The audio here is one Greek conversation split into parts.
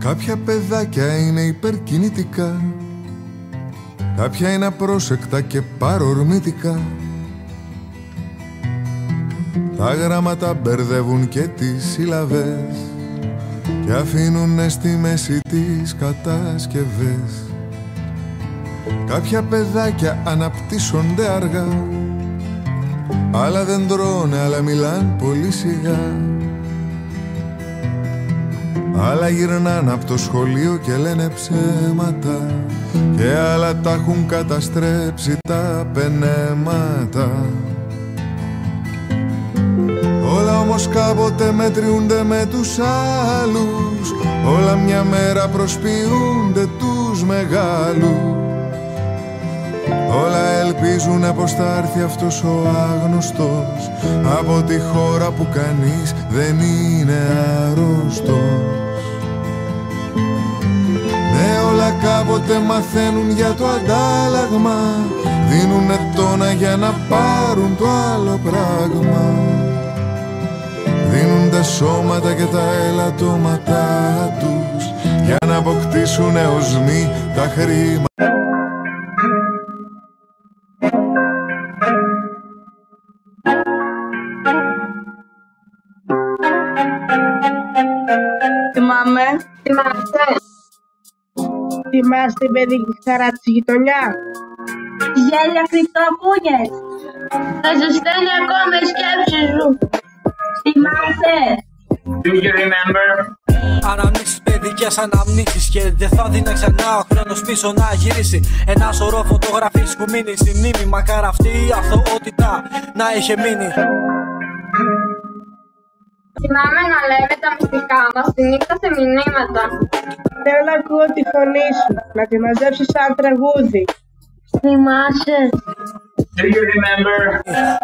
Κάποια παιδάκια είναι υπερκινητικά, κάποια είναι απρόσεκτα και παρορμητικά. Τα γράμματα μπερδεύουν και τις σύλλαβες και αφήνουνε στη μέση τις κατασκευές. Κάποια παιδάκια αναπτύσσονται αργά, άλλα δεν τρώνε, άλλα μιλάν πολύ σιγά. Άλλα γυρνάν από το σχολείο και λένε ψέματα, και άλλα τα έχουν καταστρέψει τα πενέματα. Όλα όμως κάποτε μετριούνται με τους άλλους, όλα μια μέρα προσποιούνται τους μεγάλους. Όλα ελπίζουνε πως θα έρθει αυτός ο άγνωστος από τη χώρα που κανείς δεν είναι αρρώστος. Ναι, όλα κάποτε μαθαίνουν για το αντάλλαγμα, δίνουνε τόνα για να πάρουν το άλλο πράγμα. Δίνουν τα σώματα και τα ελαττώματά τους για να αποκτήσουν οσμοί τα χρήματα. Θυμάστε την παιδική χαρά της γειτονιάς? Γέλια κρυπτοκούνιες. Θα ζεσταίνει ακόμα η σκέψη σου. Θυμάσαι? Do you remember? Αναμνήσεις, παιδικές αναμνήσεις, και δεν θα δει να ξανά ο χρόνος πίσω να γυρίσει. Ένα σωρό φωτογραφίες που μείνει στη μνήμη, μακάρι αυτή η αθωότητα να είχε μείνει. Θυμάμαι να λέμε τα μυστικά μας τη νύχτα σε μηνύματα. Θέλω να ακούω τη φωνή σου, να τη μαζέψεις σαν τραγούδι. Θυμάσαι? Do you remember?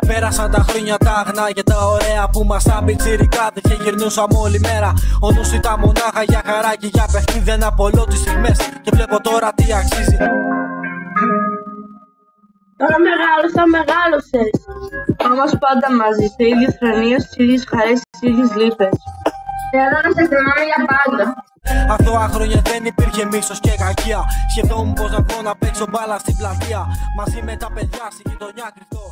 Πέρασαν τα χρόνια τα αγνά και τα ωραία που μας τα πιτσιρικάδες και γυρνούσαμε όλη μέρα. Ο νους ήταν μονάχα για χαρά και για παιχνίδι, ένα πολλό τις στιγμές και βλέπω τώρα τι αξίζει. Τώρα μεγάλωσες. Όμως πάντα μαζί, σε ίδιες χρονίες, στις ίδιες χαρές, στις ίδιες λύπες. Θέλω να σε θυμάμαι για πάντα. Αθώα χρόνια δεν υπήρχε μίσος και κακία. Σκεφτόμουν πως να βγω να παίξω μπάλα στην πλατεία μαζί με τα παιδιά στη γειτονιά κρυφτό.